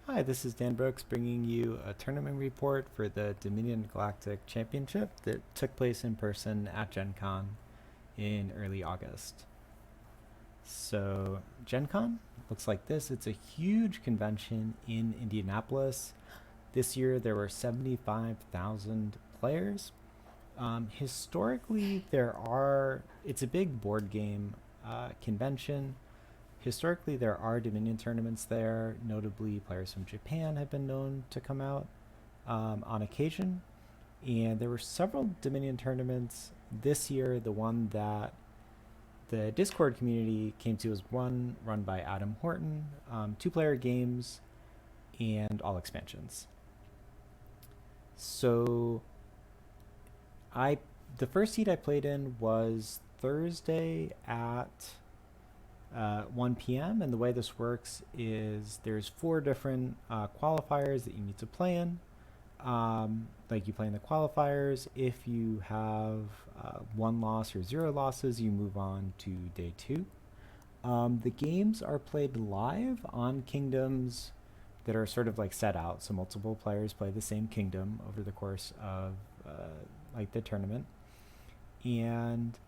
Hi, this is Dan Brooks bringing you a tournament report for the Dominion Galactic Championship that took place in person at Gen Con in early August. So, Gen Con looks like this. It's a huge convention in Indianapolis. This year there were 75,000 players. Historically, it's a big board game convention. Historically, there are Dominion tournaments there. Notably, players from Japan have been known to come out on occasion. And there were several Dominion tournaments this year. The one that the Discord community came to was one run by Adam Horton, two-player games, and all expansions. So, I the first seed I played in was Thursday at 1 p.m. And the way this works is there's four different qualifiers that you need to play in. Like you play in the qualifiers. If you have one loss or zero losses, you move on to day two. The games are played live on kingdoms that are sort of like set out. So multiple players play the same kingdom over the course of like the tournament. And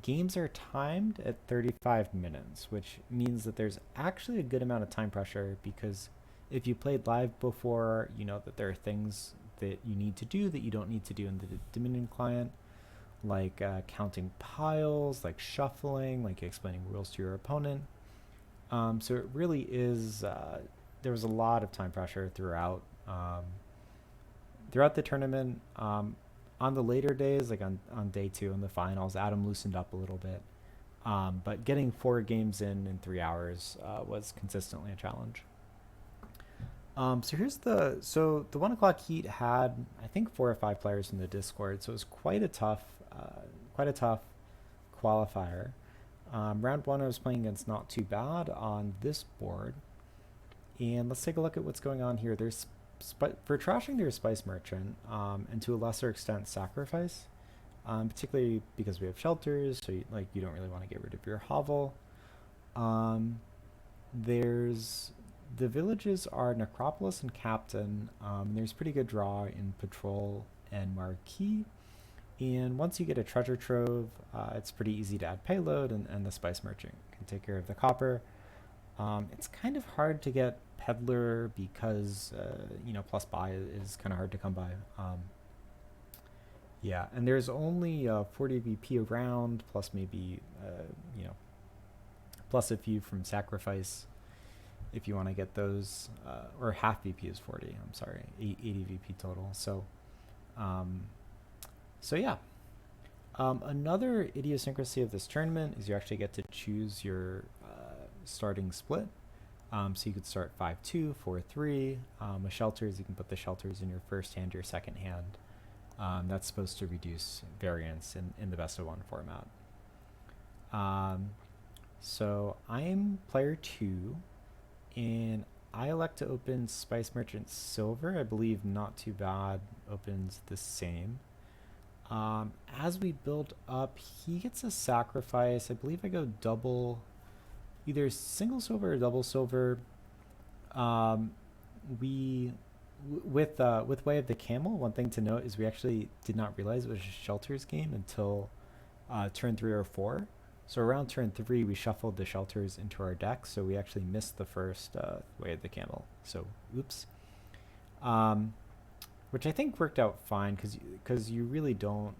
games are timed at 35 minutes, which means that there's actually a good amount of time pressure because if you played live before, you know that there are things that you need to do that you don't need to do in the Dominion client, like counting piles, like shuffling, like explaining rules to your opponent. So it really is, there was a lot of time pressure throughout the tournament. On the later days, like on day two in the finals, Adam loosened up a little bit. But getting four games in 3 hours was consistently a challenge. So the 1 o'clock heat had I think 4 or 5 players in the Discord, so it was quite a tough qualifier. Round one I was playing against Not Too Bad on this board, and let's take a look at what's going on here. For trashing, there's Spice Merchant, and to a lesser extent Sacrifice, particularly because we have shelters, so you don't really want to get rid of your hovel. There's the villages are Necropolis and Captain. There's pretty good draw in Patrol and Marquee. And once you get a treasure trove, it's pretty easy to add payload, and the Spice Merchant can take care of the copper. It's kind of hard to get Peddler because, plus buy is kind of hard to come by. Yeah, and there's only 40 VP around, plus maybe, plus a few from Sacrifice if you want to get those, or half VP is 40, I'm sorry, 80 VP total. So yeah. Another idiosyncrasy of this tournament is you actually get to choose your starting split. So you could start 5-2, 4-3. With shelters, you can put the shelters in your first hand, your second hand. That's supposed to reduce variance in the best of one format. So I'm player 2, and I elect to open Spice Merchant Silver. I believe Not Too Bad opens the same. As we build up, he gets a sacrifice. I believe I go double, either single silver or double silver. With Way of the Camel, one thing to note is we actually did not realize it was a shelters game until turn 3 or 4. So around turn 3, we shuffled the shelters into our deck, so we actually missed the first Way of the Camel. So, oops. Which I think worked out fine because you really don't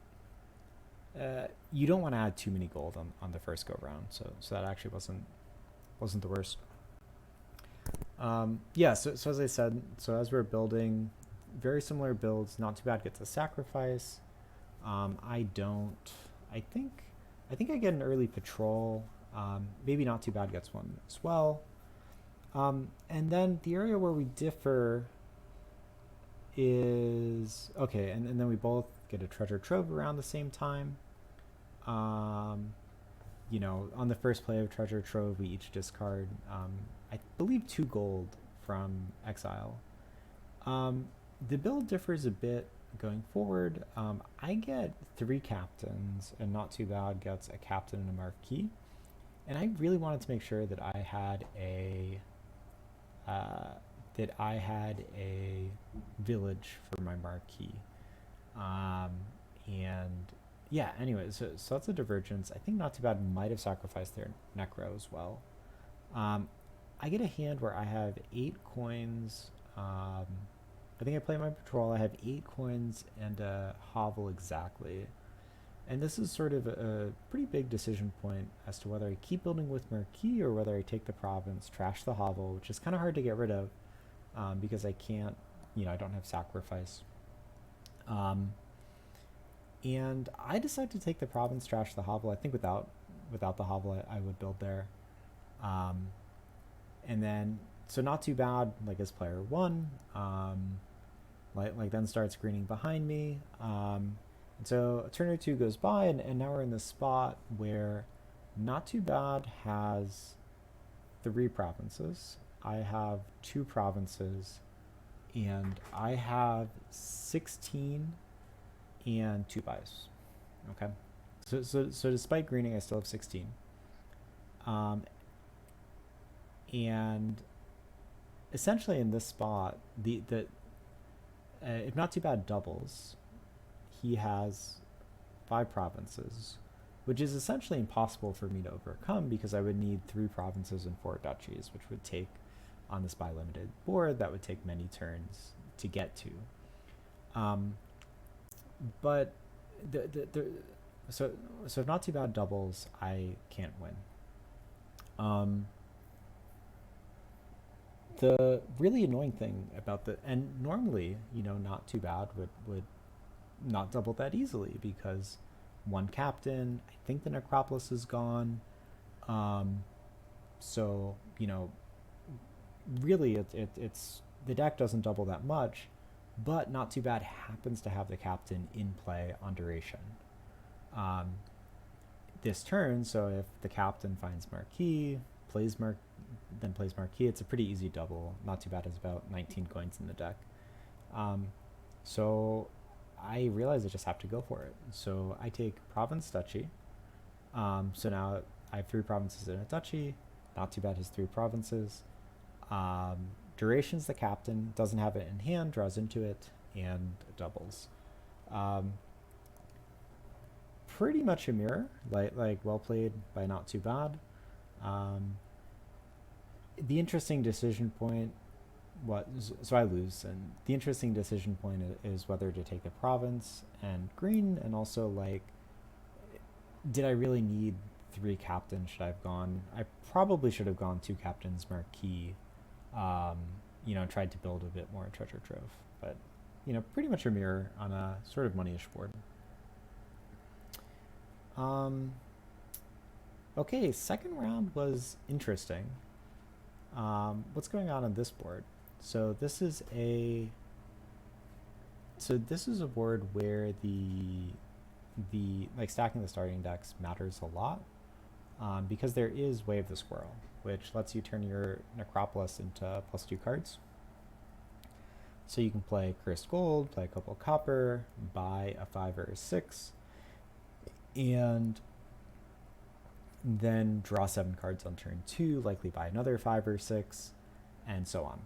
you don't want to add too many gold on the first go round. So that actually wasn't the worst. Yeah. So as I said, so as we're building, very similar builds. Not Too Bad gets a sacrifice. I don't. I think I get an early patrol. Maybe Not Too Bad gets one as well. And then the area where we differ is okay, and then we both get a treasure trove around the same time. On the first play of treasure trove, we each discard, I believe, 2 gold from exile. The build differs a bit going forward. I get 3 captains, and Not Too Bad gets a captain and a marquee. And I really wanted to make sure that I had a that I had a village for my marquee. Um, and yeah, anyway, so that's a divergence. I think Not Too Bad might have sacrificed their Necro as well. Um, I get a hand where I have 8 coins. I think I play my patrol. I have 8 coins and a hovel exactly. And this is sort of a pretty big decision point as to whether I keep building with Marquis or whether I take the province, trash the hovel, which is kind of hard to get rid of because I can't, I don't have sacrifice. Um, and I decide to take the province, trash the hovel. I think without the hovel, I would build there. Um, and then, so Not Too Bad, like as player one, like then starts greening behind me. And so a turn or two goes by, and now we're in this spot where Not Too Bad has 3 provinces. I have 2 provinces, and I have 16 and 2 buys. Okay, so despite greening, I still have 16. Um, and essentially in this spot, the if Not Too Bad doubles, he has 5 provinces, which is essentially impossible for me to overcome because I would need 3 provinces and 4 duchies, which would take, on this buy limited board, that would take many turns to get to. But so if Not Too Bad doubles, I can't win. The really annoying thing about and normally, Not Too Bad would not double that easily because one captain, I think the Necropolis is gone. Um, so, really it's the deck doesn't double that much, but Not Too Bad happens to have the captain in play on duration. Um, this turn, so if the captain finds Marquis, then plays Marquis, it's a pretty easy double. Not Too Bad is about 19 coins in the deck. So I realize I just have to go for it. So I take Province Duchy. So now I have 3 provinces in a duchy. Not Too Bad has 3 provinces. Duration's the captain, doesn't have it in hand, draws into it, and doubles. Pretty much a mirror, like well played by Not Too Bad. The interesting decision point so I lose, and the interesting decision point is whether to take the province and green, and also like, did I really need 3 captains? Should I have gone? I probably should have gone 2 captains Marquis, tried to build a bit more treasure trove, but pretty much a mirror on a sort of moneyish board. Okay, second round was interesting. What's going on this board? So this is a board where the like stacking the starting decks matters a lot, because there is Way of the Squirrel, which lets you turn your Necropolis into +2 cards. So you can play Cursed Gold, play a couple copper, buy a 5 or a 6, and then draw 7 cards on turn 2, likely buy another 5 or 6, and so on.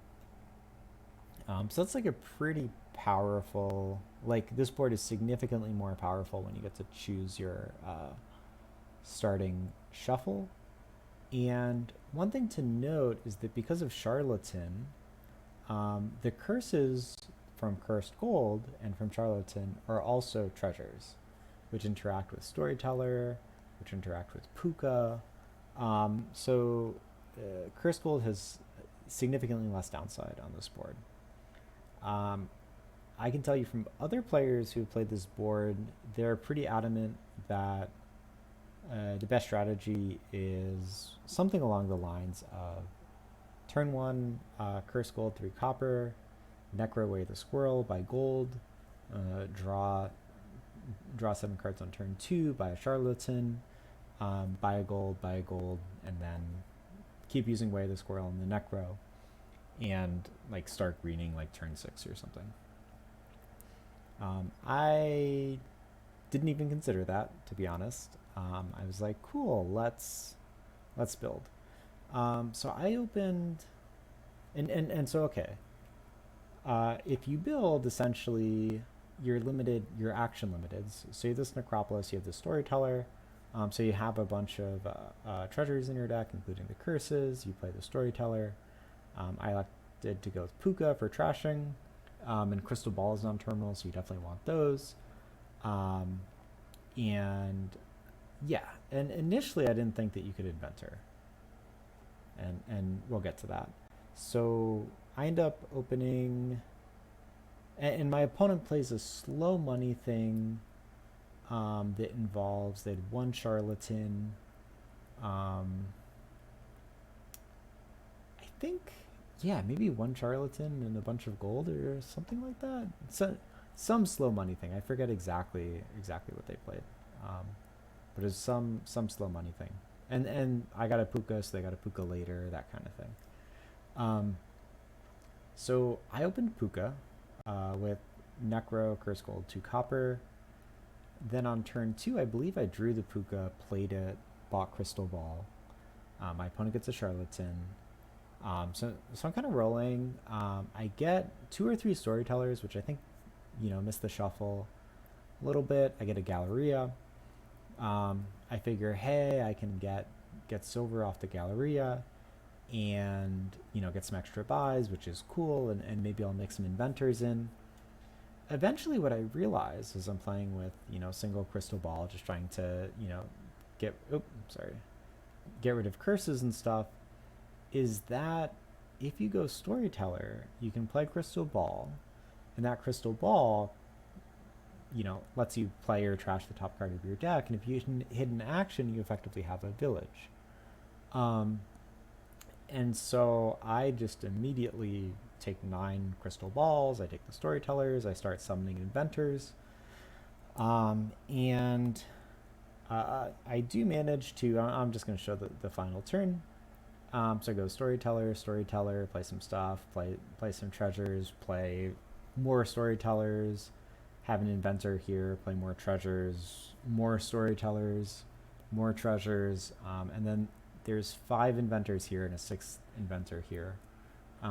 So that's like a pretty powerful, like this board is significantly more powerful when you get to choose your starting shuffle. And one thing to note is that because of Charlatan, the curses from Cursed Gold and from Charlatan are also treasures, which interact with Storyteller, which interact with Puka. So Cursed Gold has significantly less downside on this board. I can tell you from other players who played this board, they're pretty adamant that the best strategy is something along the lines of turn 1, Curse Gold, 3 copper, Necro Way the Squirrel, buy gold, draw 7 cards on turn 2, buy a Charlatan, buy a gold, and then keep using Way the Squirrel and the Necro, and like start greening like turn 6 or something. I didn't even consider that, to be honest. I was like, cool, let's build. So I opened And so okay, if you build, essentially, you're limited, you're action limited. So you have this necropolis, you have the storyteller. So you have a bunch of treasures in your deck, including the curses. You play the storyteller. I elected to go with Puka for trashing, and Crystal Ball is non-terminal, so you definitely want those. Um, and yeah, and initially I didn't think that you could inventor, and we'll get to that. So I end up opening, and my opponent plays a slow money thing that involves, they had one charlatan. Um, I think, yeah, maybe one charlatan and a bunch of gold or something like that. So some slow money thing. I forget exactly what they played, but it was some slow money thing. And I got a puka, so they got a puka later, that kind of thing. Um, so I opened puka with Necro, Curse Gold, 2 copper. Then on turn 2, I believe I drew the puka, played it, bought Crystal Ball. My opponent gets a charlatan. So I'm kind of rolling. I get 2 or 3 storytellers, which I think, miss the shuffle a little bit. I get a Galleria. I figure, hey, I can get silver off the Galleria, and get some extra buys, which is cool, and maybe I'll make some inventors in. Eventually, what I realize is I'm playing with single Crystal Ball, just trying to get get rid of curses and stuff, is that if you go storyteller, you can play Crystal Ball, and that Crystal Ball lets you play or trash the top card of your deck, and if you hit an action, you effectively have a village. And so I just immediately take 9 Crystal Balls, I take the storytellers, I start summoning inventors, and I do manage to, I'm just going to show the final turn. So I go storyteller, play some stuff, play some treasures, play more storytellers, have an inventor here, play more treasures, more storytellers, more treasures, and then there's 5 inventors here and a 6th inventor here.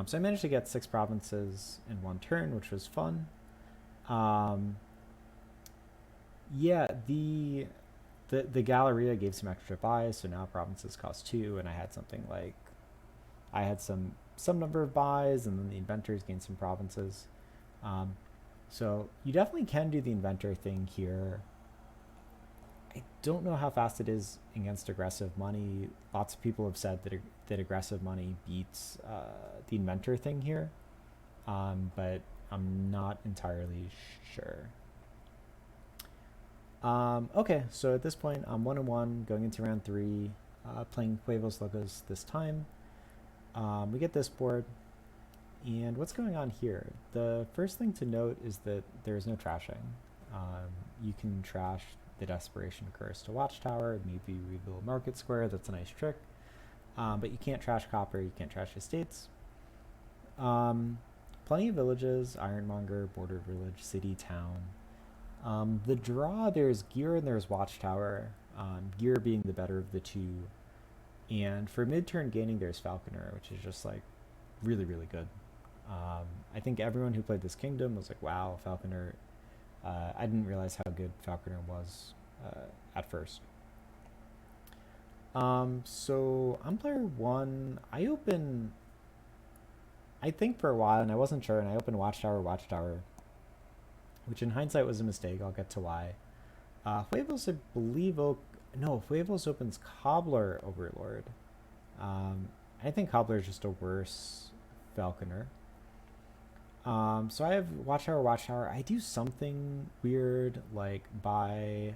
So I managed to get 6 provinces in one turn, which was fun. Yeah, the Galleria gave some extra buys, so now provinces cost 2, and I had something like, I had some number of buys, and then the inventors gained some provinces. So you definitely can do the inventor thing here. I don't know how fast it is against aggressive money. Lots of people have said that aggressive money beats the inventor thing here, but I'm not entirely sure. Okay, so at this point I'm 1-1 going into round 3, playing Huevos Locos this time. We get this board, and what's going on here? The first thing to note is that there is no trashing. You can trash the Desperation Curse to Watchtower, maybe rebuild Market Square, that's a nice trick. But you can't trash copper, you can't trash estates. Plenty of villages, Ironmonger, Border Village, City, Town. The draw, there's Gear and there's Watchtower, Gear being the better of the two. And for mid-turn gaining, there's Falconer, which is just like really, really good. I think everyone who played this kingdom was like, wow, Falconer. I didn't realize how good Falconer was at first. So on player 1, I think for a while, and I wasn't sure, and I opened Watchtower, which in hindsight was a mistake. I'll get to why. Huevos, I believe, Huevos opens Cobbler Overlord. I think Cobbler is just a worse Falconer. So I have Watchtower. I do something weird, like buy,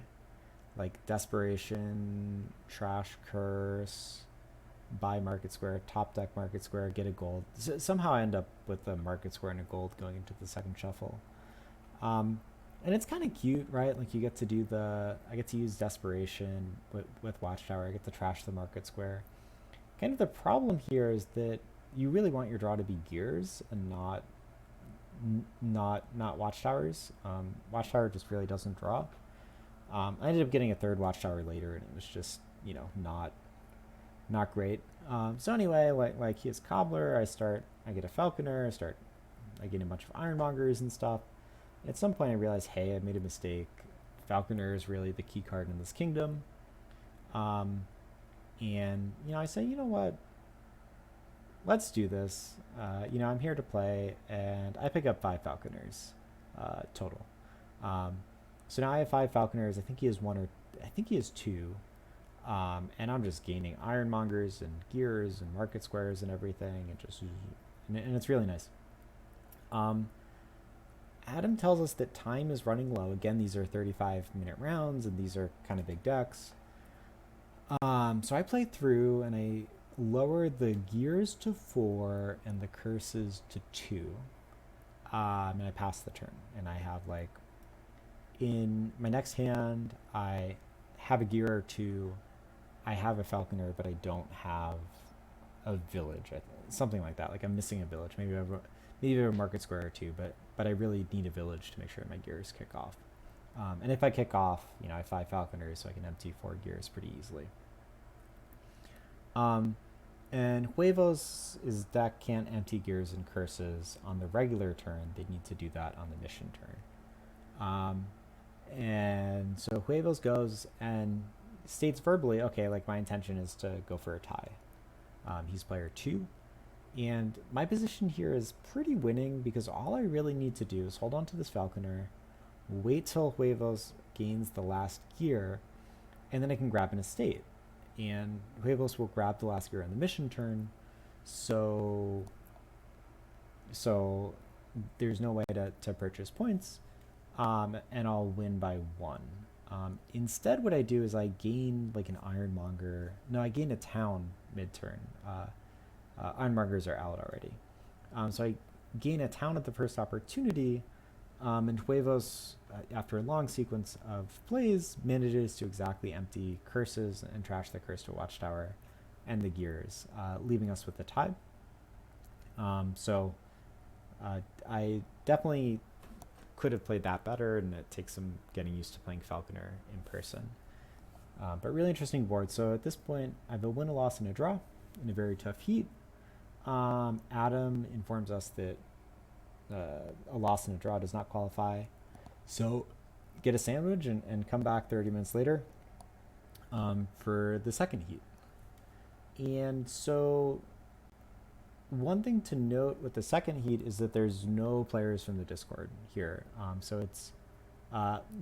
like Desperation, Trash Curse, buy Market Square, top deck Market Square, get a gold. Somehow I end up with a Market Square and a gold going into the second shuffle. And it's kind of cute, right? Like you get to do I get to use Desperation with Watchtower. I get to trash the Market Square. Kind of the problem here is that you really want your draw to be Gears and not Watchtowers. Watchtower just really doesn't draw. I ended up getting a third Watchtower later, and it was just not great. So anyway, like he is cobbler. I get a falconer. I get a bunch of ironmongers and stuff. At some point, I realize, hey, I made a mistake. Falconer is really the key card in this kingdom. Um, and I say, you know what? Let's do this. I'm here to play, and I pick up 5 falconers total. Um, so now I have 5 falconers. I think he has 2. And I'm just gaining ironmongers and gears and market squares and everything, and it's really nice. Um, Adam tells us that time is running low. Again, these are 35-minute rounds, and these are kind of big decks. So I play through, and I lower the gears to 4 and the curses to 2. And I pass the turn, and I have in my next hand, I have a gear or 2. I have a falconer, but I don't have a village, something like that. Like I'm missing a village. Maybe I have a market square or 2, but I really need a village to make sure my gears kick off. And if I kick off, I have 5 falconers, so I can empty 4 gears pretty easily. And Huevos' deck can't empty gears and curses on the regular turn. They need to do that on the mission turn. And so Huevos goes and states verbally, okay, my intention is to go for a tie. He's player 2. And my position here is pretty winning because all I really need to do is hold on to this falconer, wait till Huevos gains the last gear, and then I can grab an estate. And Huevos will grab the last gear on the mission turn, so there's no way to purchase points, and I'll win by 1. Instead, what I do is I gain an ironmonger. No, I gain a town mid-turn. Ironmongers are out already. So I gain a town at the first opportunity, and Huevos, after a long sequence of plays, manages to exactly empty curses and trash the curse to Watchtower and the gears, leaving us with the tie. I definitely could have played that better, and it takes some getting used to playing Falconer in person. But really interesting board. So at this point, I have a win, a loss, and a draw in a very tough heat. Adam informs us that a loss and a draw does not qualify. So get a sandwich and come back 30 minutes later for the second heat. And so one thing to note with the second heat is that there's no players from the Discord here. So it's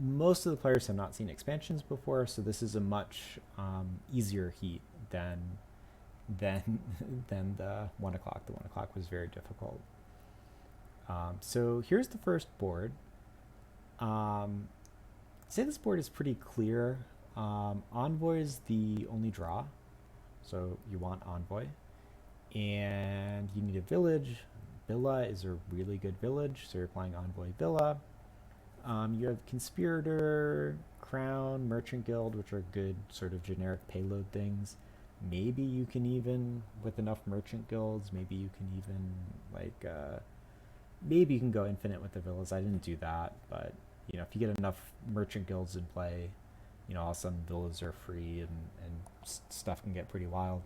most of the players have not seen expansions before, so this is a much easier heat than the 1 o'clock. The 1 o'clock was very difficult. So here's the first board. Say this board is pretty clear. Envoy is the only draw, so you want Envoy. And you need a village. Villa is a really good village, so you're playing Envoy Villa. You have Conspirator, Crown, Merchant Guild, which are good sort of generic payload things. Maybe you can even, with enough Merchant Guilds, maybe you can even maybe you can go infinite with the villas. I didn't do that, but if you get enough Merchant Guilds in play, all of a sudden villas are free and stuff can get pretty wild.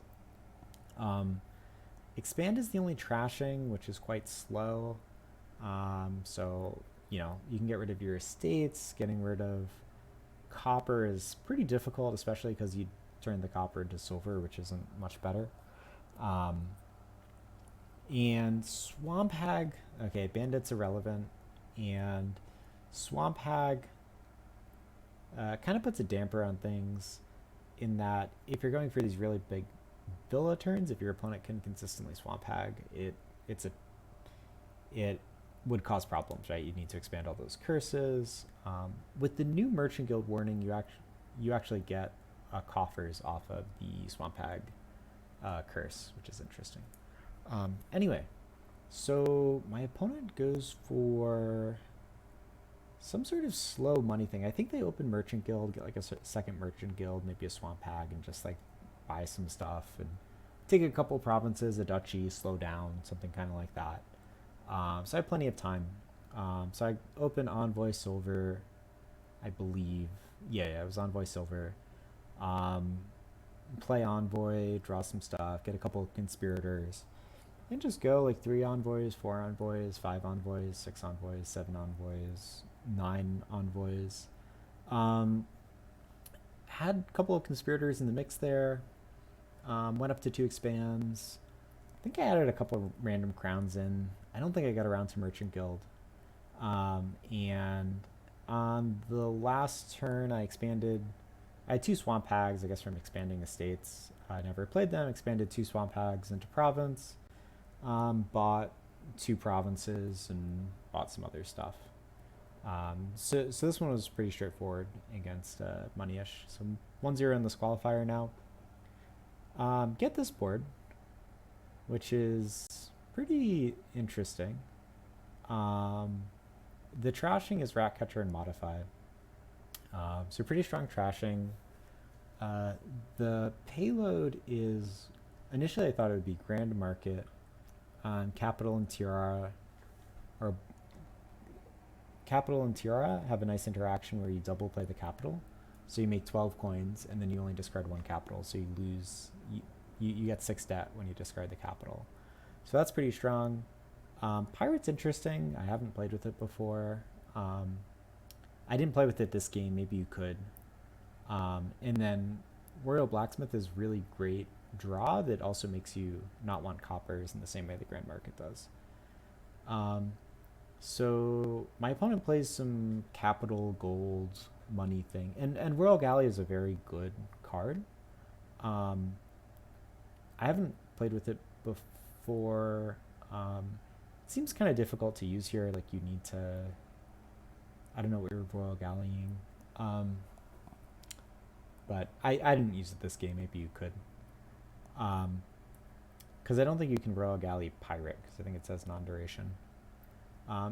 Expand is the only trashing, which is quite slow. So you can get rid of your estates. Getting rid of copper is pretty difficult, especially because you turn the copper into silver, which isn't much better. And Swamp Hag, okay, Bandit's irrelevant, and Swamp Hag kind of puts a damper on things in that if you're going for these really big Villa turns, if your opponent can consistently Swamp Hag, it would cause problems, right? You need to expand all those curses. With the new Merchant Guild warning, you actually get coffers off of the Swamp Hag curse, which is interesting. Anyway, so my opponent goes for some sort of slow money thing. I think they open Merchant Guild, get a second Merchant Guild, maybe a Swamp Hag, and just buy some stuff and take a couple provinces, a duchy, slow down, something kind of like that. So I have plenty of time. So I open Envoy Silver, I believe. Yeah, it was Envoy Silver. play Envoy, draw some stuff, get a couple of conspirators, and just go like 3 envoys, 4 envoys, 5 envoys, 6 envoys, 7 envoys, 9 envoys. Um, had a couple of conspirators in the mix there. Went up to 2 expands. I think I added a couple of random crowns in. I don't think I got around to Merchant Guild. And on the last turn, I expanded. I had 2 Swamp Hags, I guess, from expanding estates. I never played them. Expanded 2 Swamp Hags into province. Bought 2 provinces and bought some other stuff. So this one was pretty straightforward against Moneyish. So 1-0 in this qualifier now. Get this board, which is pretty interesting. The trashing is Ratcatcher and Modify. So pretty strong trashing. The payload is, initially I thought it would be Grand Market, Capital and Tiara, or Capital and Tiara have a nice interaction where you double play the capital. So you make 12 coins and then you only discard 1 capital. So you lose, you get 6 debt when you discard the capital. So that's pretty strong. Pirate's interesting. I haven't played with it before. I didn't play with it this game. Maybe you could. And then Royal Blacksmith is really great draw that also makes you not want coppers in the same way the Grand Market does. So my opponent plays some capital, gold, money thing. And Royal Galley is a very good card. I haven't played with it before. It seems kind of difficult to use here. Like you need to, I don't know what you're Royal Galleying. But I didn't use it this game. Maybe you could. Because I don't think you can Royal Galley Pirate, because I think it says non-duration.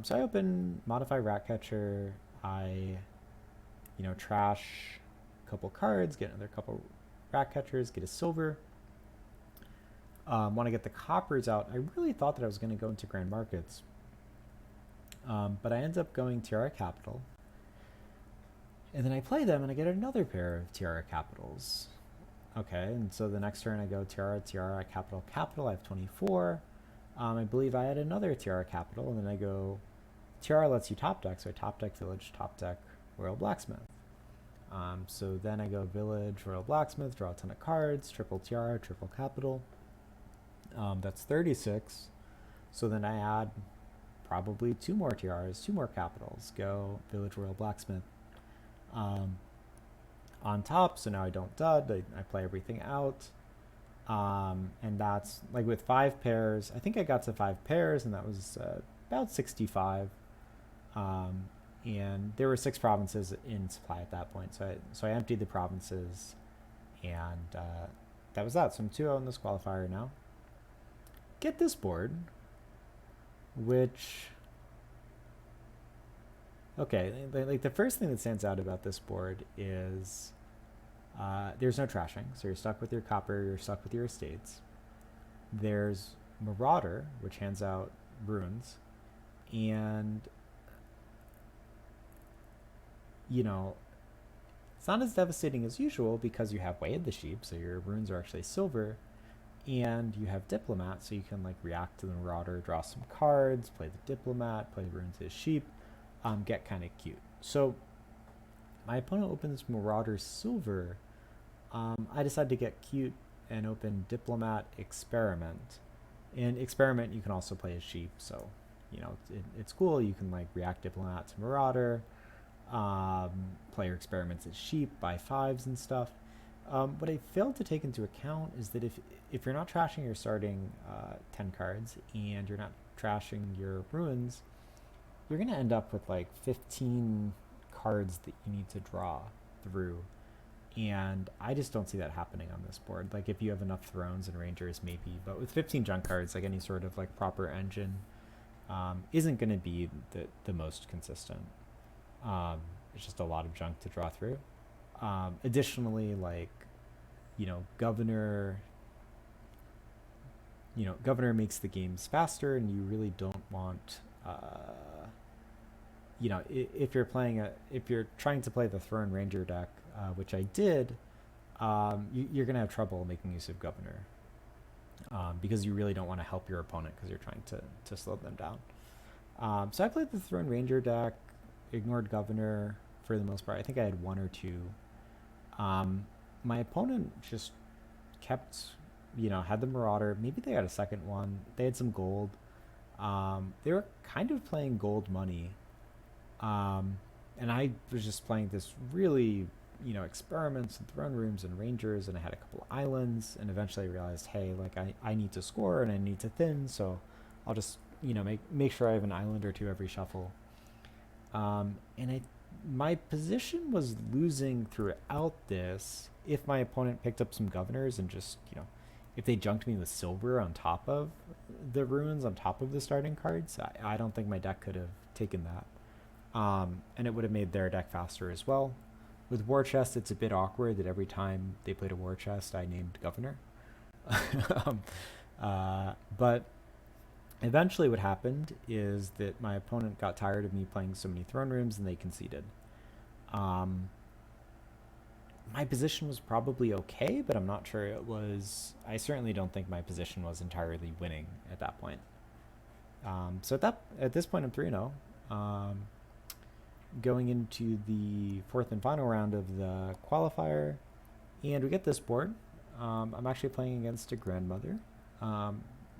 So I open Modify Ratcatcher. I, trash a couple cards, get another couple Ratcatchers, get a silver. Want to get the coppers out. I really thought that I was going to go into Grand Markets. But I end up going Tiara Capital. And then I play them and I get another pair of Tiara Capitals. Okay, and so the next turn I go Tiara, Tiara, Capital, Capital. I have 24. I believe I had another Tiara Capital, and then I go Tiara lets you top deck, so I top deck Village, top deck Royal Blacksmith. So then I go Village, Royal Blacksmith, draw a ton of cards, triple Tiara, triple Capital. That's 36. So then I add probably 2 more Tiaras, 2 more Capitals, go Village, Royal Blacksmith. On top, so now I don't dud, I play everything out. And that's like with 5 pairs. I think I got to 5 pairs, and that was about 65. And there were 6 provinces in supply at that point. So I emptied the provinces, and that was that. So I'm 2-0 in this qualifier now. Get this board, which, okay, like the first thing that stands out about this board is there's no trashing, so you're stuck with your copper, you're stuck with your estates. There's Marauder, which hands out runes, and it's not as devastating as usual because you have Way of the Sheep, so your runes are actually silver, and you have Diplomat, so you can like react to the Marauder, draw some cards, play the Diplomat, play the runes as sheep, get kind of cute. So my opponent opens Marauder silver. I decided to get cute and open Diplomat Experiment. And Experiment you can also play as sheep, so it's cool. You can like react Diplomat to Marauder, play your experiments as sheep, buy 5s and stuff. What I failed to take into account is that if you're not trashing your starting 10 cards and you're not trashing your ruins, you're going to end up with like 15 cards that you need to draw through. And I just don't see that happening on this board. Like if you have enough Thrones and Rangers, maybe. But with 15 junk cards, like any sort of like proper engine isn't going to be the most consistent. It's just a lot of junk to draw through. Additionally, like, Governor makes the games faster, and you really don't want, if you're trying to play the Throne Ranger deck, which I did, you're going to have trouble making use of governor, because you really don't want to help your opponent because you're trying to slow them down. So I played the Throne Ranger deck, ignored governor for the most part. I think I had one or two. My opponent just kept, had the Marauder. Maybe they had a second one. They had some gold. They were kind of playing gold money. And I was just playing this really, experiments and throne rooms and rangers, and I had a couple islands, and eventually I realized, hey, like I need to score and I need to thin, so I'll just, make sure I have an island or two every shuffle. And my position was losing throughout this if my opponent picked up some governors and just, if they junked me with silver on top of the ruins, on top of the starting cards, I don't think my deck could have taken that. And it would have made their deck faster as well. With War Chest, it's a bit awkward that every time they played a War Chest, I named Governor. But eventually what happened is that my opponent got tired of me playing so many throne rooms and they conceded. My position was probably okay, but I'm not sure it was. I certainly don't think my position was entirely winning at that point. So at this point, I'm 3-0. Going into the fourth and final round of the qualifier, and we get this board. I'm actually playing against a grandmother.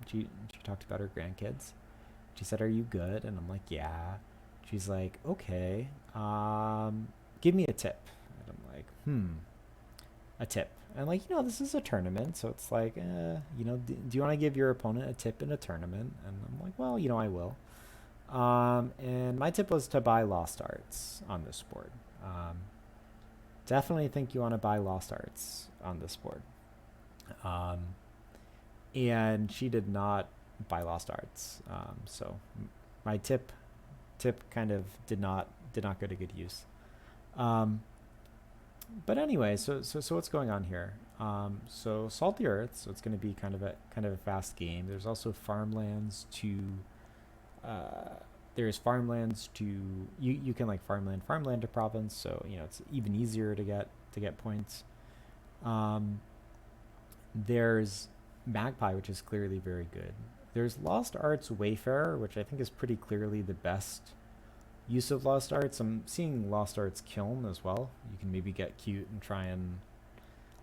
She talked about her grandkids. She said, "Are you good?" And I'm like, "Yeah." She's like, "Okay, give me a tip." And I'm like, a tip. And like, this is a tournament, so it's like, do you want to give your opponent a tip in a tournament? And I'm like, well, I will. And my tip was to buy Lost Arts on this board. Definitely think you want to buy Lost Arts on this board. And she did not buy Lost Arts. So my tip kind of did not go to good use. But anyway, so what's going on here? So Salty Earth, so it's going to be kind of a fast game. There's also farmlands to there's farmlands to you can like farmland to province, so it's even easier to get points. There's Magpie, which is clearly very good. There's Lost Arts Wayfarer, which I think is pretty clearly the best use of Lost Arts. I'm seeing Lost Arts Kiln as well. You can maybe get cute and try and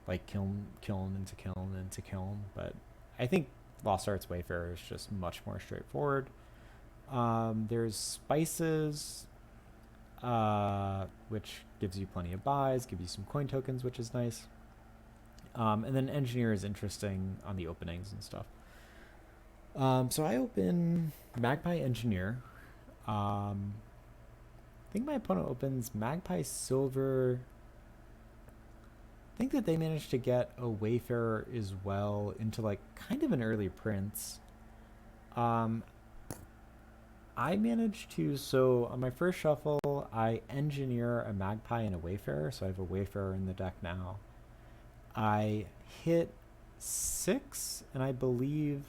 like kiln into kiln into kiln, but I think Lost Arts Wayfarer is just much more straightforward. There's Spices, which gives you plenty of buys, give you some coin tokens, which is nice. And then Engineer is interesting on the openings and stuff. So I open Magpie Engineer. I think my opponent opens Magpie Silver. I think that they managed to get a Wayfarer as well into like kind of an early Prince. I managed to, so on my first shuffle, I engineer a Magpie and a Wayfarer, so I have a Wayfarer in the deck now. I hit 6, and I believe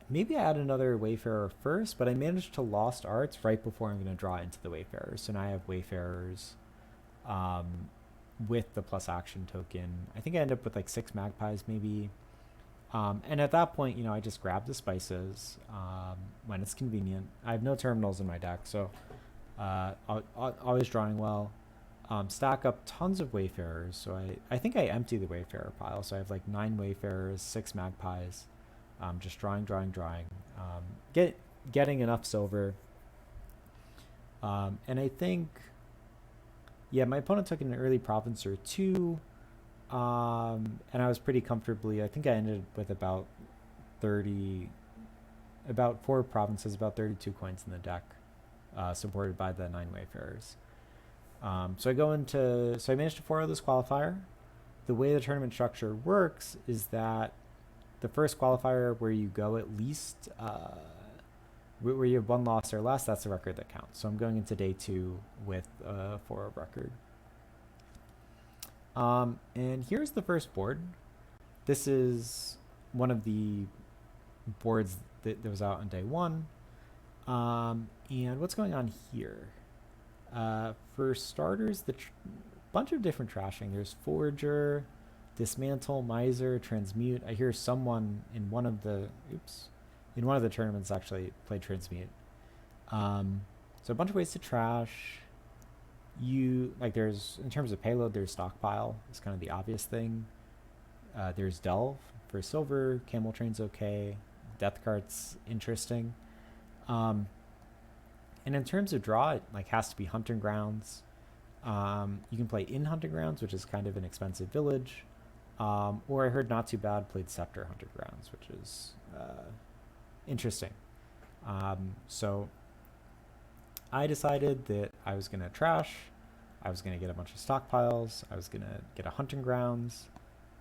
maybe I add another Wayfarer first, but I managed to Lost Arts right before I'm going to draw into the Wayfarers. So now I have Wayfarers with the plus action token. I think I end up with like 6 Magpies maybe. And at that point, I just grab the Spices when it's convenient. I have no terminals in my deck, so always drawing well. Stack up tons of Wayfarers. So I think I empty the Wayfarer pile. So I have like 9 Wayfarers, 6 Magpies. Just drawing. Getting enough silver. And I think, my opponent took an early province or 2. And I was pretty comfortably, I think I ended with about 4 provinces, about 32 coins in the deck, supported by the 9 Wayfarers. So I managed to 4-0 this qualifier. The way the tournament structure works is that the first qualifier where you go at least, where you have 1 loss or less, that's the record that counts. So I'm going into day 2 with a 4-0 record. And here's the first board. This is one of the boards that was out on day 1. And what's going on here? For starters, bunch of different trashing. There's Forager, Dismantle, Miser, Transmute. I hear someone in one of the in one of the tournaments actually played Transmute. So a bunch of ways to trash. There's, in terms of payload, there's Stockpile. It's kind of the obvious thing. There's Delve for silver. Camel Train's okay. Death Cart's interesting. And in terms of draw, it has to be Hunting Grounds. You can play in Hunting Grounds, which is kind of an expensive village. Or I heard Not Too Bad played Scepter Hunting Grounds, which is interesting. So I decided that I was going to trash. I was going to get a bunch of stockpiles. I was going to get a Hunting Grounds,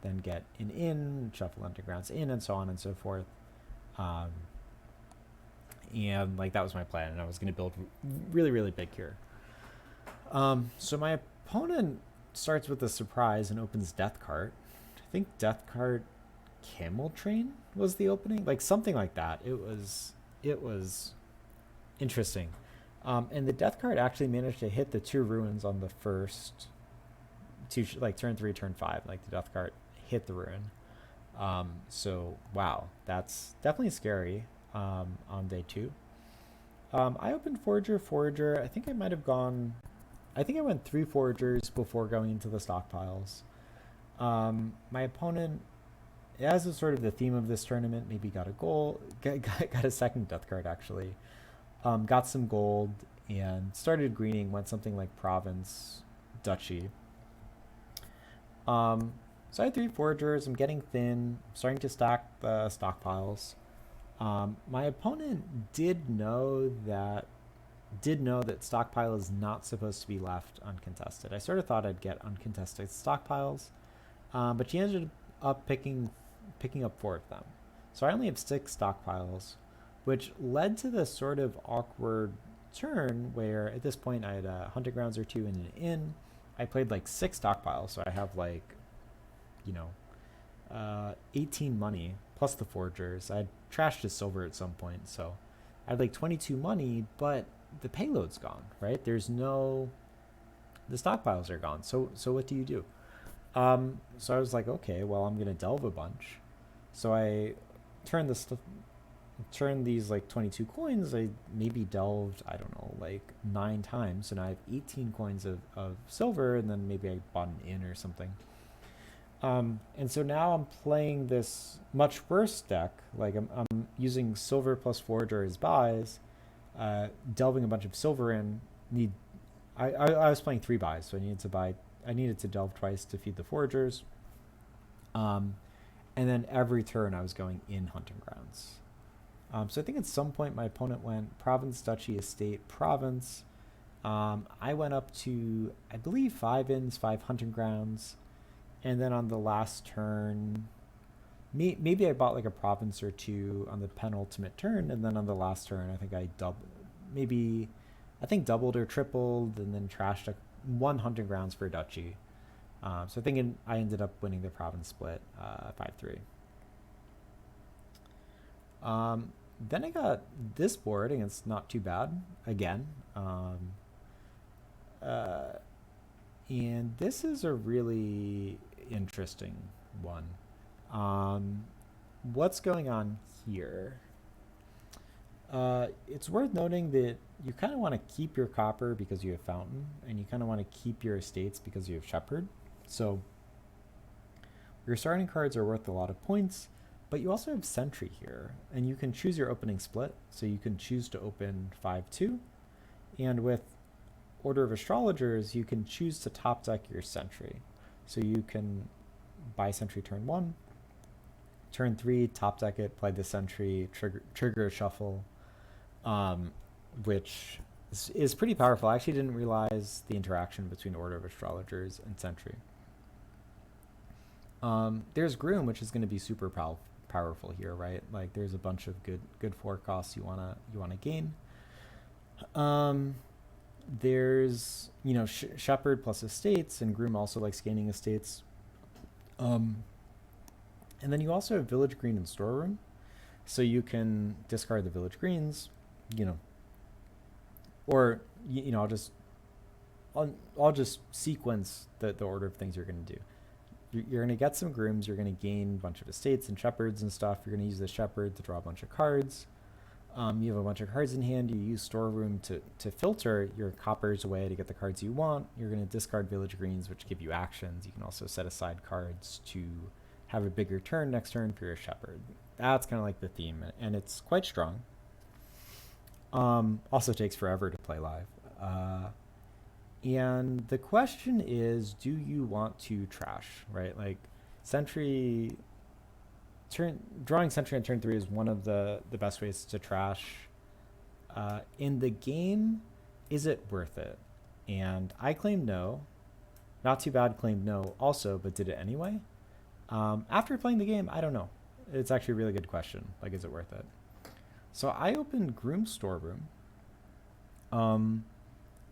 then get an inn, shuffle Hunting Grounds in, and so on and so forth. And that was my plan, and I was going to build really, really big here. So my opponent starts with a surprise and opens Death Cart. I think Death Cart Camel Train was the opening, something like that. It was interesting. And the Death Card actually managed to hit the 2 ruins on the first two, turn 3, turn 5. The Death Card hit the ruin. So wow, that's definitely scary. On day 2, I opened Forager. I think I went 3 Foragers before going into the stockpiles. My opponent, as is sort of the theme of this tournament, maybe got a goal, got a second Death Card actually. Got some gold and started greening, went something like Province, Duchy. So I had 3 Foragers. I'm getting thin, starting to stack the stockpiles. My opponent did know that stockpile is not supposed to be left uncontested. I sort of thought I'd get uncontested stockpiles, but she ended up picking up 4 of them. So I only have 6 stockpiles, which led to this sort of awkward turn where at this point I had a Hunting Grounds or 2 in an inn. I played 6 stockpiles, so I have 18 money plus the Foragers. I trashed his silver at some point, so I had 22 money, but the payload's gone, right? The stockpiles are gone. So what do you do? So I was okay, well, I'm gonna delve a bunch. So I turned these 22 coins. I maybe delved, I don't know, 9 times. So now I have 18 coins of silver, and then maybe I bought an inn or something. And so now I'm playing this much worse deck. I'm using silver plus Forager as buys, delving a bunch of silver in. I was playing 3 buys, so I needed to delve twice to feed the Foragers. And then every turn I was going in Hunting Grounds. So I think at some point my opponent went Province, Duchy, Estate, Province. I went up to, I believe, 5 inns, 5 Hunting Grounds. And then on the last turn, maybe I bought a Province or 2 on the penultimate turn. And then on the last turn, I think I doubled or tripled, and then trashed 1 Hunting Grounds for Duchy. So I think I ended up winning the Province split 5-3. Then I got this board against Not Too Bad again. And this is a really interesting one. What's going on here? It's worth noting that you kind of want to keep your copper because you have Fountain, and you kind of want to keep your estates because you have Shepherd. So your starting cards are worth a lot of points, but you also have Sentry here, and you can choose your opening split. So you can choose to open 5-2, and with Order of Astrologers, you can choose to top deck your Sentry. So you can buy Sentry turn 1, turn 3, top deck it, play the Sentry, trigger a shuffle, which is pretty powerful. I actually didn't realize the interaction between Order of Astrologers and Sentry. There's Groom, which is going to be super powerful here, right? There's a bunch of good forecasts you wanna gain. There's Shepherd plus Estates, and Groom also likes gaining Estates. And then you also have Village Green and Storeroom, so you can discard the Village Greens, or I'll just I'll just sequence the order of things you're going to do. You're going to get some grooms. You're going to gain a bunch of estates and shepherds and stuff. You're going to use the shepherd to draw a bunch of cards. You have a bunch of cards in hand. You use storeroom to filter your coppers away to get the cards you want. You're going to discard village greens, which give you actions. You can also set aside cards to have a bigger turn next turn for your shepherd. That's kind of like the theme, and it's quite strong. Also takes forever to play live. And the question is, do you want to trash, right? Like drawing sentry on turn 3 is one of the best ways to trash. In the game, is it worth it? And I claim no. Not Too Bad claimed no also, but did it anyway. After playing the game, I don't know. It's actually a really good question. Like, is it worth it? So I opened Groom Storeroom.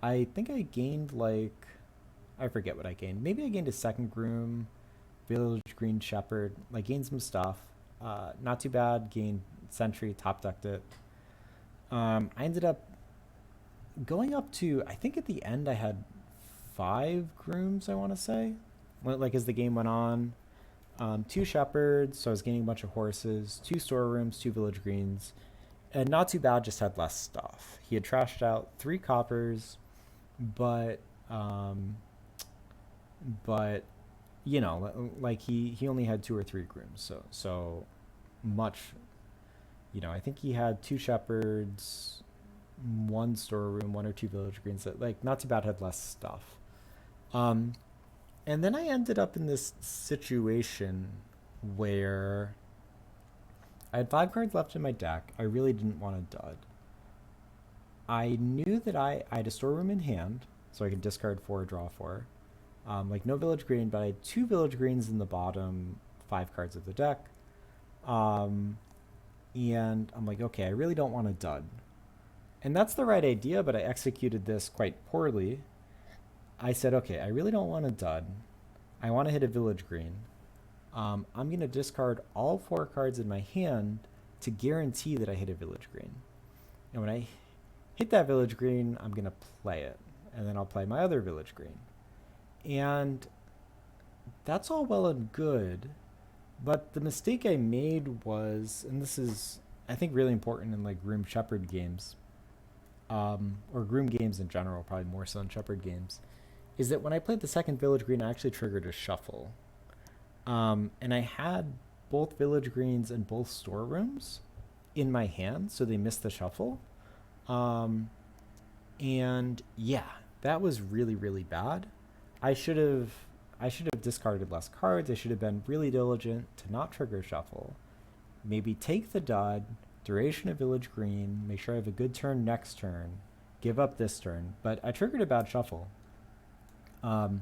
I think I gained I forget what I gained. Maybe I gained a second Groom, Village Green Shepherd, gained some stuff. Not Too Bad, gained Sentry, top decked it. I ended up going up to, I think at the end I had 5 Grooms, I want to say. As the game went on. 2 Shepherds, so I was gaining a bunch of horses, 2 Storerooms, 2 Village Greens. And Not Too Bad just had less stuff. He had trashed out 3 coppers, but he only had 2 or 3 grooms, so much, I think he had 2 shepherds, 1 storeroom, 1 or 2 village greens. That Not Too Bad had less stuff. And then I ended up in this situation where I had 5 cards left in my deck. I really didn't want to dud. I knew that I had a storeroom in hand, so I could discard 4, draw 4. No village green, but I had 2 village greens in the bottom 5 cards of the deck. And I'm like, okay, I really don't want to dud. And that's the right idea, but I executed this quite poorly. I said, okay, I really don't want to dud. I want to hit a village green. I'm going to discard all 4 cards in my hand to guarantee that I hit a village green. And when I hit that village green, I'm going to play it. And then I'll play my other village green. And that's all well and good. But the mistake I made was, and this is, I think, really important in Groom Shepherd games, or Groom games in general, probably more so in Shepherd games, is that when I played the second village green, I actually triggered a shuffle. And I had both village greens and both storerooms in my hand, so they missed the shuffle. And yeah, that was really, really bad. I should have discarded less cards. I should have been really diligent to not trigger shuffle. Maybe take the dud, duration of village green, make sure I have a good turn next turn, give up this turn. But I triggered a bad shuffle. And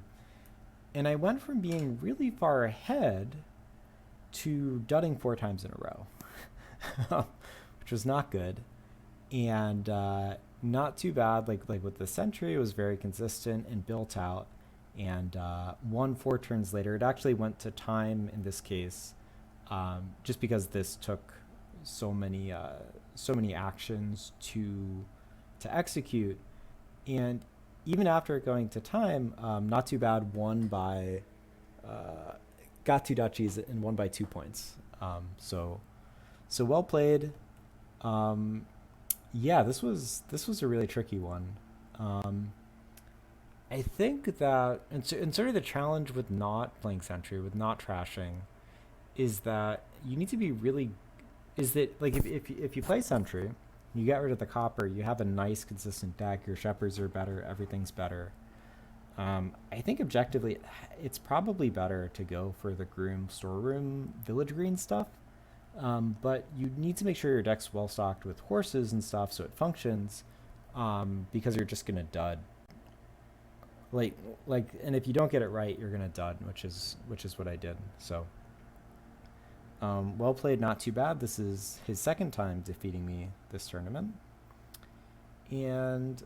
I went from being really far ahead to dudding 4 times in a row, which was not good. And Not Too Bad, with the Sentry, it was very consistent and built out. And 4 turns later, it actually went to time in this case, just because this took so many actions to execute. And even after it going to time, Not Too Bad won by got 2 duchies and won by 2 points. So well played. Yeah, this was a really tricky one. I think that, and sort of the challenge with not playing Sentry, with not trashing, is that you need to be really, is that if you play Sentry, you get rid of the copper, you have a nice consistent deck, your shepherds are better, everything's better. I think objectively, it's probably better to go for the Groom Storeroom Village Green stuff, but you need to make sure your deck's well stocked with horses and stuff so it functions, because you're just gonna dud. And if you don't get it right, you're gonna dud, which is what I did. So, well played, Not Too Bad. This is his second time defeating me this tournament, and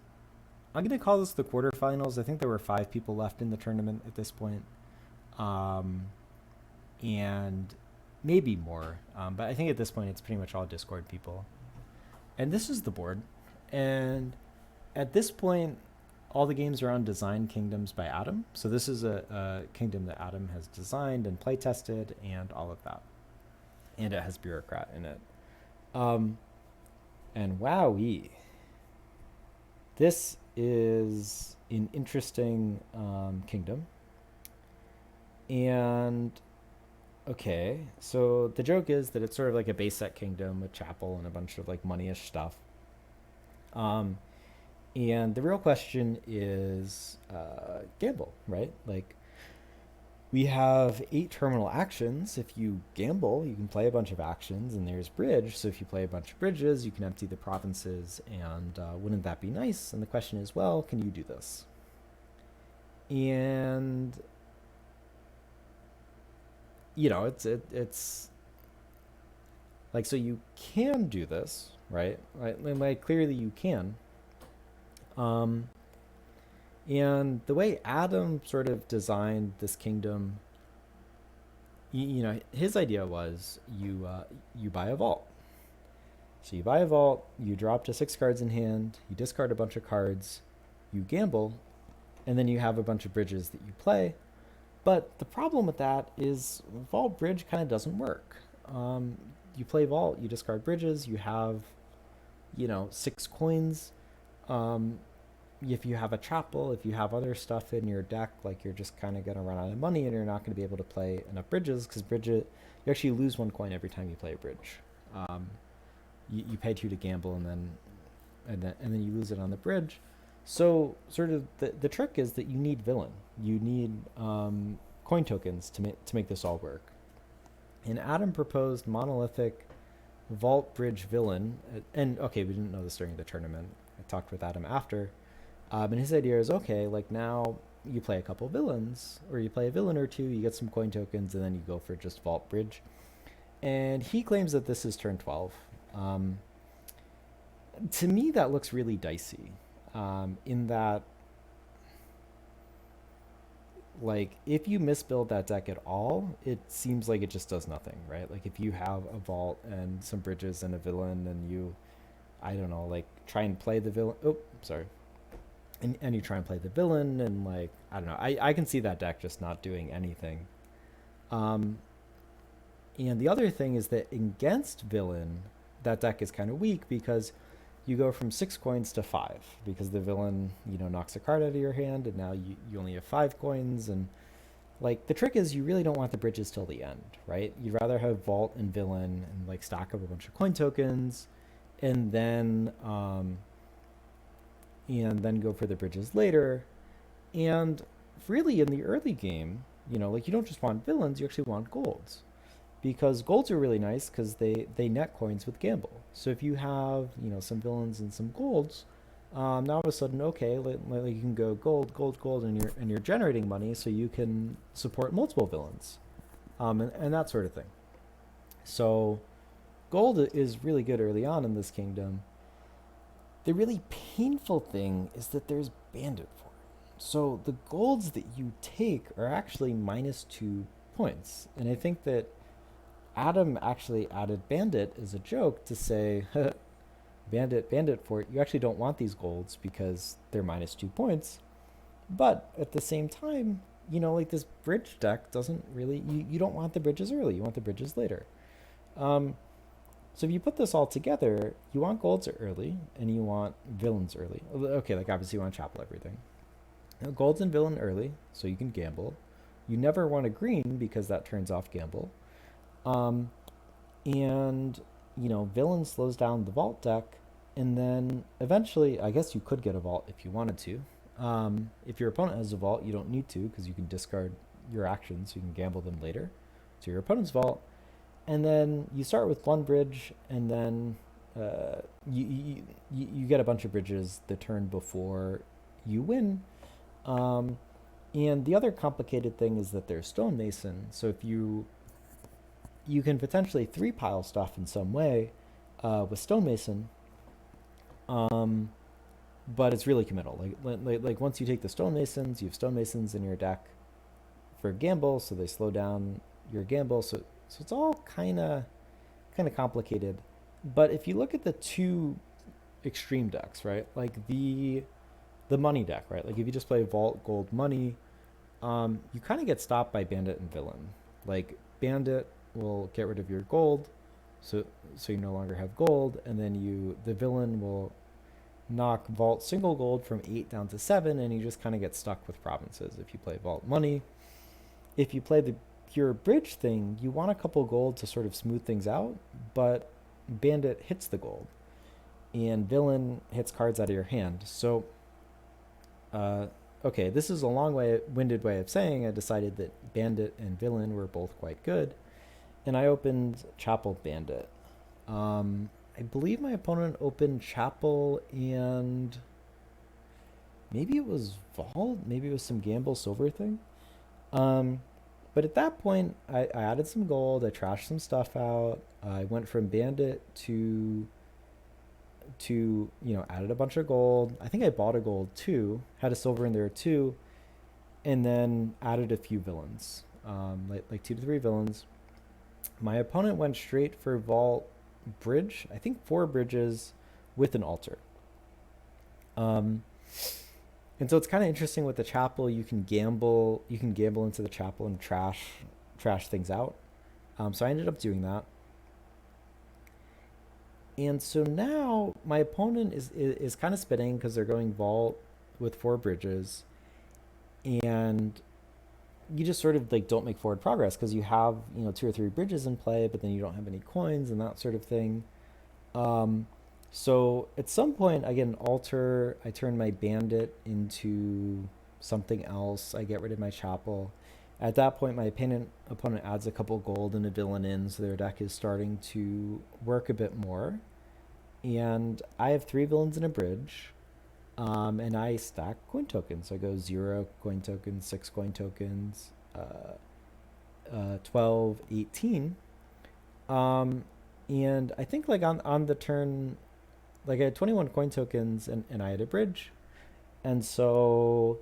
I'm gonna call this the quarterfinals. I think there were 5 people left in the tournament at this point, and maybe more. But I think at this point it's pretty much all Discord people. And this is the board, and at this point, all the games are on Design Kingdoms by Adam. So this is a kingdom that Adam has designed and play tested and all of that. And it has Bureaucrat in it. Um, and wowee, this is an interesting kingdom. And okay, so the joke is that it's sort of like a base set kingdom with chapel and a bunch of like money-ish stuff. Um, and the real question is gamble, right? Like we have 8 terminal actions. If you gamble, you can play a bunch of actions, and there's bridge. So if you play a bunch of bridges, you can empty the provinces, and wouldn't that be nice? And the question is, well, can you do this? And it's like, so you can do this, right? Like clearly you can. Um, and the way Adam sort of designed this kingdom, his idea was you buy a vault. So you buy a vault, you drop to 6 cards in hand, you discard a bunch of cards, you gamble, and then you have a bunch of bridges that you play. But the problem with that is vault bridge kind of doesn't work. You play vault, you discard bridges, you have 6 coins. If you have a chapel, if you have other stuff in your deck, like you're just kind of going to run out of money and you're not going to be able to play enough bridges, because you actually lose 1 coin every time you play a bridge. You pay 2 to gamble, and then you lose it on the bridge. So sort of the trick is that you need villain. You need coin tokens to make this all work. And Adam proposed monolithic vault bridge villain. And okay, we didn't know this during the tournament. I talked with Adam after. And his idea is, okay, like now you play a couple villains, or you play a villain or two, you get some coin tokens, and then you go for just vault bridge. And he claims that this is turn 12. To me, that looks really dicey. In that, like, if you misbuild that deck at all, it seems like it just does nothing, right? Like, if you have a vault and some bridges and a villain, and you, I don't know, like, try and play the villain. Oh, sorry. And you try and play the villain, and, like, I don't know. I can see that deck just not doing anything. And the other thing is that against villain, that deck is kind of weak because you go from 6 coins to 5 because the villain, knocks a card out of your hand, and now you only have 5 coins. And like the trick is you really don't want the bridges till the end, right? You'd rather have vault and villain and like stack up a bunch of coin tokens, and then go for the bridges later. And really in the early game, like you don't just want villains, you actually want golds. Because golds are really nice because they net coins with gamble. So if you have some villains and some golds, now all of a sudden, okay, like you can go gold, gold, gold, and you're generating money, so you can support multiple villains, and that sort of thing. So gold is really good early on in this kingdom. The really painful thing is that there's bandit for it. So the golds that you take are actually -2 points, and I think that Adam actually added bandit as a joke to say, bandit fort, you actually don't want these golds because they're -2 points. But at the same time, like this bridge deck doesn't really, you don't want the bridges early, you want the bridges later. So if you put this all together, you want golds early and you want villains early. Okay, like obviously you want chapel everything. Golds and villain early, so you can gamble. You never want a green because that turns off gamble. And villain slows down the vault deck, and then eventually, I guess you could get a vault if you wanted to. If your opponent has a vault, you don't need to because you can discard your actions, so you can gamble them later to your opponent's vault. And then you start with 1 bridge, and then you get a bunch of bridges the turn before you win. And the other complicated thing is that there's stonemason. So if you can potentially 3-pile stuff in some way with stonemason, but it's really committal. Like once you take the stonemasons, you have stonemasons in your deck for gamble, so they slow down your gamble. So it's all kind of complicated. But if you look at the 2 extreme decks, right, like the the money deck, right? Like if you just play Vault, Gold, Money, you kind of get stopped by Bandit and Villain. Like Bandit will get rid of your gold, so you no longer have gold, and then the villain will knock Vault single gold from 8 down to 7, and you just kind of get stuck with provinces if you play Vault Money. If you play the pure bridge thing, you want a couple gold to sort of smooth things out, but Bandit hits the gold, and Villain hits cards out of your hand. So, okay, this is a long-winded way of saying I decided that Bandit and Villain were both quite good, and I opened Chapel Bandit. I believe my opponent opened Chapel and maybe it was Vault, maybe it was some Gamble Silver thing. But at that point, I added some gold, I trashed some stuff out, I went from Bandit to added a bunch of gold. I think I bought a gold too, had a silver in there too, and then added a few villains, like 2 to 3 villains. My opponent went straight for Vault Bridge, I think 4 bridges with an altar. And so it's kind of interesting with the Chapel. You can gamble into the Chapel and trash things out. So I ended up doing that. And so now my opponent is kind of spinning because they're going Vault with 4 bridges, and you just sort of like don't make forward progress because you have 2 or 3 bridges in play, but then you don't have any coins and that sort of thing. So at some point I get an altar, I turn my Bandit into something else, I get rid of my Chapel. At that point my opponent adds a couple gold and a villain in, so their deck is starting to work a bit more. And I have 3 villains and a bridge, and I stack coin tokens. I go 0 coin tokens, 6 coin tokens, 12, 18. And I think like on the turn, like I had 21 coin tokens and I had a bridge. And so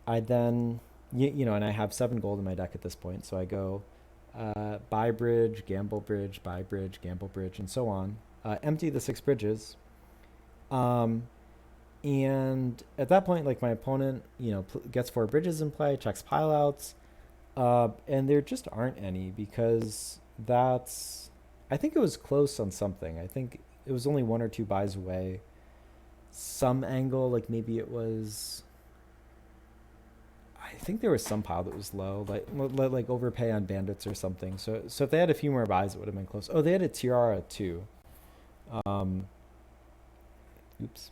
I then, and I have 7 gold in my deck at this point. So I go buy bridge, gamble bridge, buy bridge, gamble bridge, and so on. Empty the 6 bridges. And at that point, like my opponent, gets 4 bridges in play, checks pileouts, and there just aren't any because I think it was close on something. I think it was only 1 or 2 buys away. Some angle, like maybe it was, I think there was some pile that was low, like overpay on bandits or something. So if they had a few more buys, it would have been close. Oh, they had a tiara too. Oops.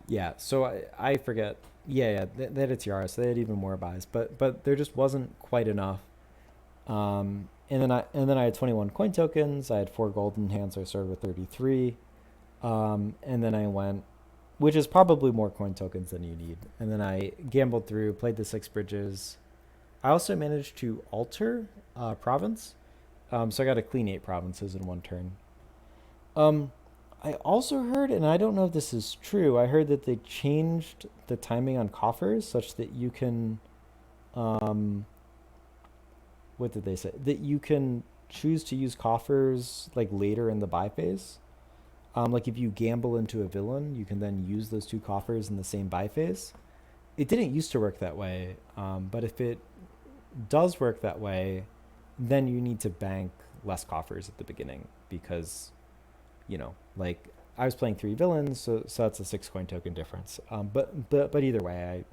Yeah, so I forget. Yeah, they had a tiara, so they had even more buys, but there just wasn't quite enough. And then I had 21 coin tokens. I had 4 gold in hand, so I started with 33. And then I went, which is probably more coin tokens than you need. And then I gambled through, played the 6 bridges. I also managed to alter province, so I got a clean 8 provinces in one turn. I also heard, and I don't know if this is true, I heard that they changed the timing on coffers such that you can, what did they say? That you can choose to use coffers like later in the buy phase. Like if you gamble into a villain, you can then use those 2 coffers in the same buy phase. It didn't used to work that way, but if it does work that way, then you need to bank less coffers at the beginning because, like I was playing 3 villains, so that's a 6 coin token difference. But either way, I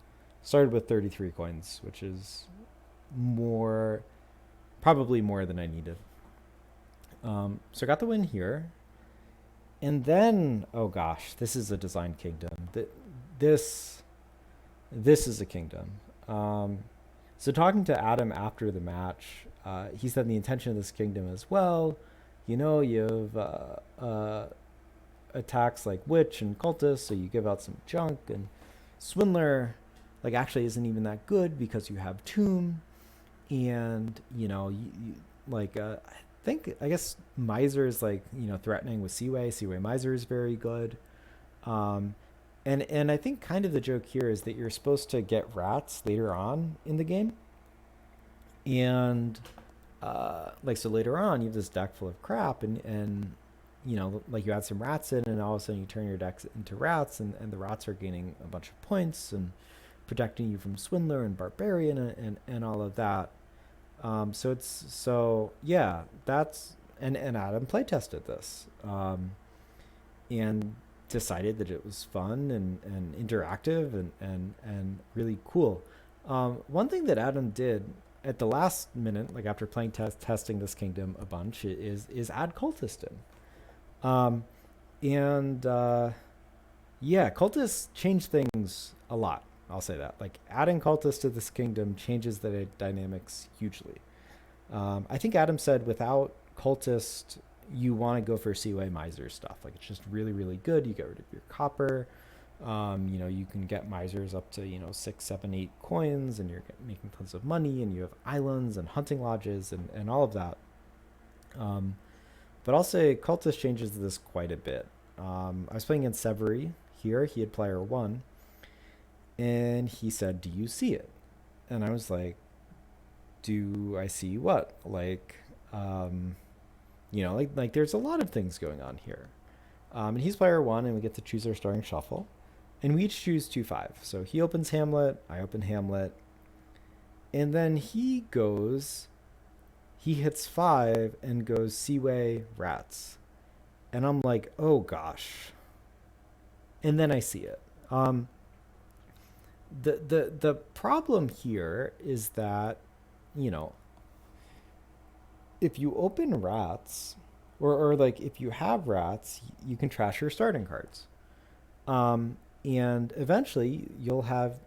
started with 33 coins, which is probably more than I needed. So I got the win here. And then, oh gosh, this is a design kingdom. This is a kingdom. So talking to Adam after the match, he said the intention of this kingdom is, well, you have attacks like Witch and Cultist, so you give out some junk, and Swindler like actually isn't even that good because you have Tomb, and you like I guess Miser is like threatening with Seaway Miser is very good, and I think kind of the joke here is that you're supposed to get rats later on in the game, and so later on you have this deck full of crap, and like you add some rats in, and all of a sudden you turn your decks into rats, and the rats are gaining a bunch of points and protecting you from Swindler and Barbarian and all of that. So yeah, and Adam play tested this, and decided that it was fun and interactive and really cool. One thing that Adam did at the last minute, like after playing testing this kingdom a bunch, is add cultist in. And yeah, cultists change things a lot. I'll say that. Like adding cultists to this kingdom changes the dynamics hugely. I think Adam said without cultist, you want to go for Seaway Miser stuff. Like it's just really, really good. You get rid of your copper. You can get misers up to 6, 7, 8 coins, and you're making tons of money, and you have islands and hunting lodges and all of that. But I'll say cultist changes this quite a bit. I was playing against Severy here. He had player 1, and he said, "Do you see it?" And I was like, "Do I see what?" Like there's a lot of things going on here. And he's player 1, and we get to choose our starting shuffle. And we each choose 2-5. So he opens Hamlet, I open Hamlet. And then he hits 5 and goes Seaway Rats. And I'm like, oh gosh. And then I see it. The problem here is that, if you open rats, or like if you have rats, you can trash your starting cards. And eventually you'll have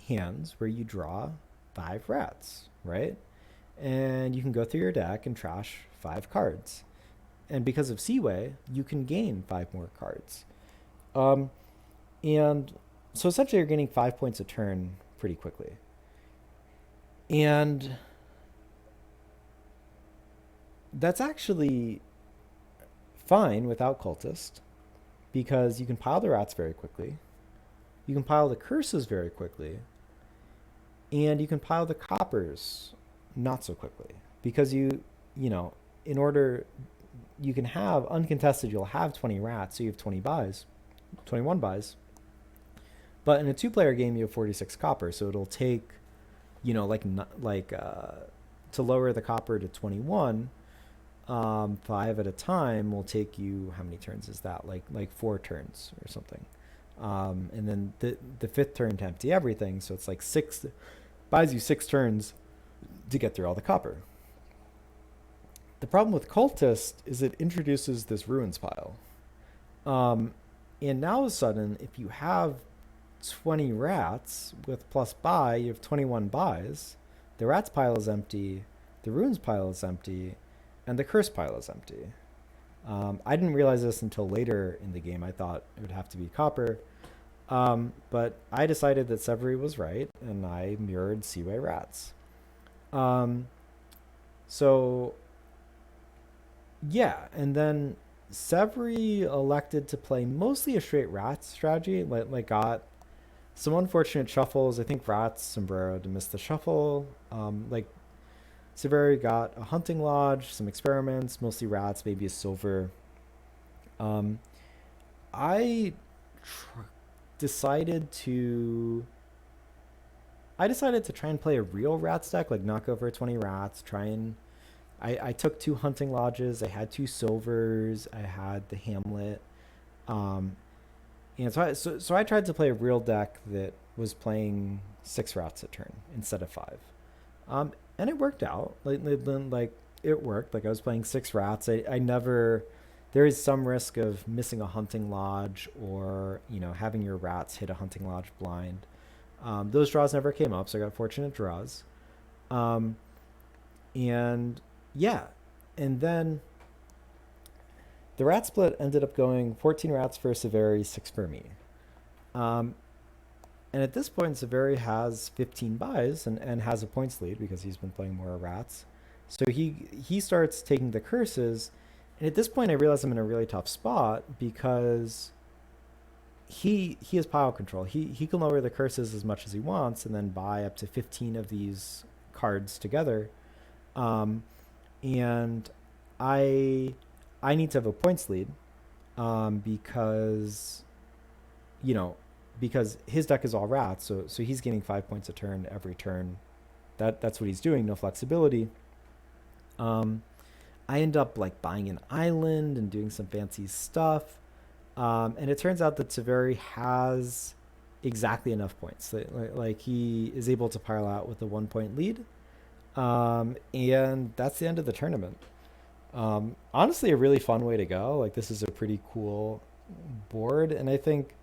hands where you draw 5 rats, right? And you can go through your deck and trash 5 cards. And because of Seaway, you can gain 5 more cards. And so essentially you're gaining 5 points a turn pretty quickly. And that's actually fine without cultist, because you can pile the rats very quickly, you can pile the curses very quickly, and you can pile the coppers not so quickly, because in order, you can have uncontested, you'll have 20 rats, so you have 20 buys, 21 buys. But in a 2-player game, you have 46 copper, so it'll take, to lower the copper to 21, 5 at a time will take you, how many turns is that? Like 4 turns or something. And then the 5th turn to empty everything, so it's like 6, buys you 6 turns to get through all the copper. The problem with cultist is it introduces this ruins pile. And now all of a sudden, if you have 20 rats with plus buy, you have 21 buys. The rats pile is empty, the ruins pile is empty, and the curse pile is empty. I didn't realize this until later in the game. I thought it would have to be copper. But I decided that Severy was right, and I mirrored Seaway Rats. So, yeah, and then Severy elected to play mostly a straight Rats strategy, got some unfortunate shuffles. I think Rats, Sombrero to miss the shuffle. Severy got a hunting lodge, some experiments, mostly rats, maybe a silver. I decided to try and play a real rats deck, like knock over 20 rats, I took 2 hunting lodges, I had 2 silvers, I had the Hamlet. And so I tried to play a real deck that was playing 6 rats a turn instead of 5. And it worked out. It worked. Like I was playing 6 rats. I never. There is some risk of missing a hunting lodge, or having your rats hit a hunting lodge blind. Those draws never came up, so I got fortunate draws. And yeah, and then the rat split ended up going 14 rats for Severi, 6 for me. And at this point, Severi has 15 buys and has a points lead because he's been playing more rats. So he starts taking the curses. And at this point, I realize I'm in a really tough spot because he has pile control. He can lower the curses as much as he wants and then buy up to 15 of these cards together. And I I need to have a points lead, because you know, because his deck is all rats, so he's getting 5 points a turn every turn. That's what he's doing. No flexibility. Um, I end up like buying an island and doing some fancy stuff, and it turns out that Taveri has exactly enough points. Like he is able to pile out with a 1 point lead, and that's the end of the tournament. Honestly, a really fun way to go. Like this is a pretty cool board, and I think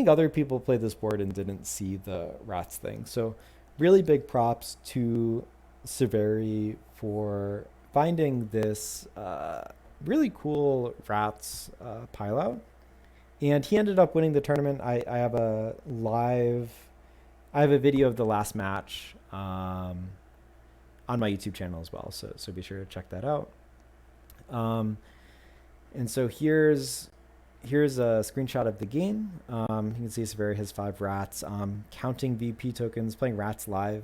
other people played this board and didn't see the rats thing. So really big props to Severi for finding this really cool rats pile out. And he ended up winning the tournament. I have a video of the last match on my YouTube channel as well. So be sure to check that out. And so here's a screenshot of the game. You can see Severi has 5 rats. Counting VP tokens, playing rats live.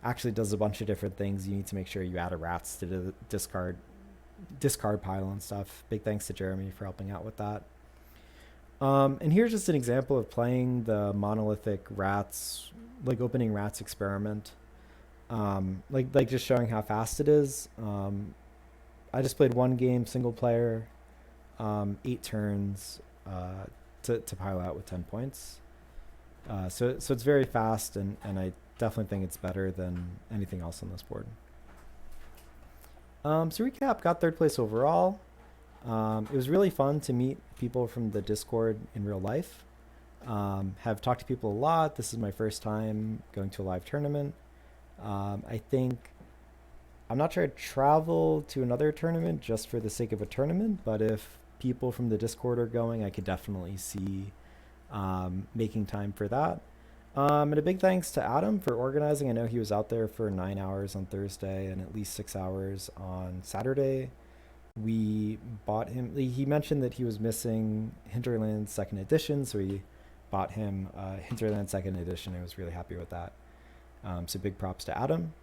Actually does a bunch of different things. You need to make sure you add a rats to the discard pile and stuff. Big thanks to Jeremy for helping out with that. And here's just an example of playing the monolithic rats, like opening rats experiment. Like just showing how fast it is. I just played one game, single player, 8 turns to pile out with 10 points. So it's very fast, and I definitely think it's better than anything else on this board. So recap, got 3rd place overall. It was really fun to meet people from the Discord in real life. Have talked to people a lot. This is my first time going to a live tournament. I'm not sure I'd travel to another tournament just for the sake of a tournament, but if people from the Discord are going, I could definitely see making time for that. And a big thanks to Adam for organizing. I know he was out there for 9 hours on Thursday and at least 6 hours on Saturday. We bought him, he mentioned that he was missing Hinterland 2nd edition, so we bought him Hinterland 2nd edition. I was really happy with that. So big props to Adam.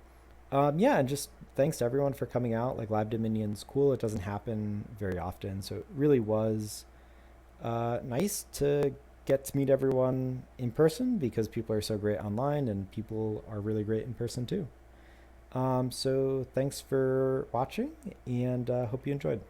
Yeah, and just thanks to everyone for coming out. Like Live Dominion's cool. It doesn't happen very often, so it really was nice to get to meet everyone in person, because people are so great online and people are really great in person too. So thanks for watching, and hope you enjoyed.